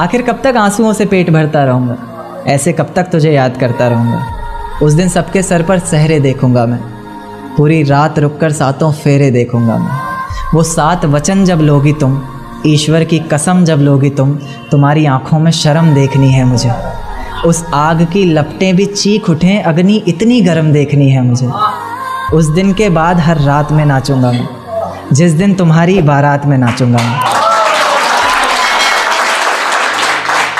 आखिर कब तक आंसुओं से पेट भरता रहूँगा, ऐसे कब तक तुझे याद करता रहूँगा। उस दिन सबके सर पर सहरे देखूँगा मैं, पूरी रात रुककर सातों फेरे देखूँगा मैं। वो 7 वचन जब लोगी तुम, ईश्वर की कसम जब लोगी तुम, तुम्हारी आँखों में शर्म देखनी है मुझे। उस आग की लपटें भी चीख उठें, अग्नि इतनी गर्म देखनी है मुझे। उस दिन के बाद हर रात में नाचूंगा मैं, जिस दिन तुम्हारी बारात में नाचूंगा मैं।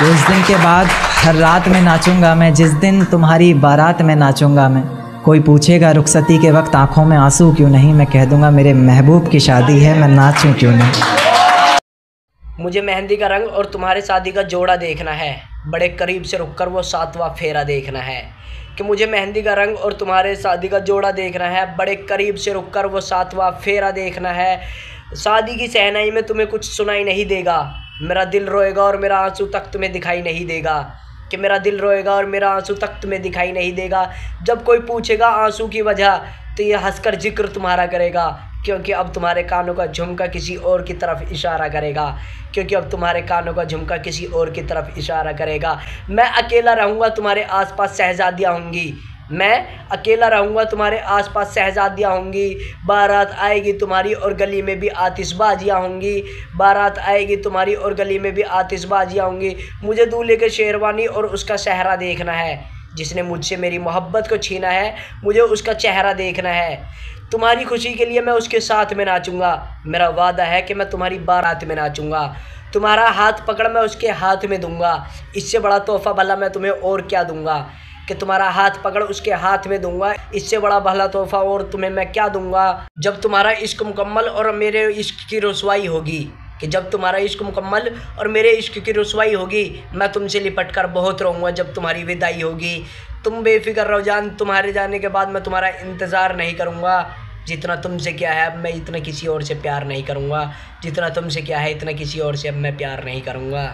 उस दिन के बाद हर रात में नाचूंगा मैं, जिस दिन तुम्हारी बारात में नाचूंगा मैं। कोई पूछेगा रुखसती के वक्त आंखों में आंसू क्यों नहीं, मैं कह दूंगा मेरे महबूब की शादी है, मैं नाचूं क्यों नहीं। मुझे मेहंदी का रंग और तुम्हारे शादी का जोड़ा देखना है, बड़े करीब से रुककर वो 7वां फेरा देखना है। कि मुझे मेहंदी का रंग और तुम्हारे शादी का जोड़ा देखना है, बड़े करीब से रुककर वो 7वां फेरा देखना है। शादी की सहनाई में तुम्हें कुछ सुनाई नहीं देगा, मेरा दिल रोएगा और मेरा आंसू तक तुम्हें दिखाई नहीं देगा। कि मेरा दिल रोएगा और मेरा आंसू तक तुम्हें दिखाई नहीं देगा। जब कोई पूछेगा आंसू की वजह, तो ये हंसकर जिक्र तुम्हारा करेगा, क्योंकि अब तुम्हारे कानों का झुमका किसी और की तरफ इशारा करेगा। क्योंकि अब तुम्हारे कानों का झुमका किसी और की तरफ इशारा करेगा। मैं अकेला रहूँगा, तुम्हारे आसपास शहजादियाँ होंगी। मैं अकेला रहूँगा, तुम्हारे आसपास शहजादियाँ होंगी। बारात आएगी तुम्हारी और गली में भी आतिशबाजियाँ होंगी। बारात आएगी तुम्हारी और गली में भी आतिशबाजियाँ होंगी। मुझे दूल्हे के शेरवानी और उसका चेहरा देखना है, जिसने मुझसे मेरी मोहब्बत को छीना है, मुझे उसका चेहरा देखना है। तुम्हारी खुशी के लिए मैं उसके साथ में नाचूंगा। मेरा वादा है कि मैं तुम्हारी बारात में नाचूंगा। तुम्हारा हाथ पकड़ मैं उसके हाथ में दूंगा। इससे बड़ा तोहफा भला मैं तुम्हें और क्या दूंगा, कि तुम्हारा हाथ पकड़ उसके हाथ में दूंगा। इससे बड़ा भला तोहफा और तुम्हें मैं क्या दूंगा। जब तुम्हारा इश्क मुकम्मल और मेरे इश्क की रुसवाई होगी, कि जब तुम्हारा इश्क मुकम्मल और मेरे इश्क की रुसवाई होगी, मैं तुमसे लिपट कर बहुत रोऊंगा जब तुम्हारी विदाई होगी। तुम बेफिक्र रहो जान, तुम्हारे जाने के बाद मैं तुम्हारा इंतज़ार नहीं करूँगा। जितना तुमसे क्या है अब मैं इतना किसी और से प्यार नहीं करूँगा। जितना तुमसे क्या है इतना किसी और से अब मैं प्यार नहीं करूँगा।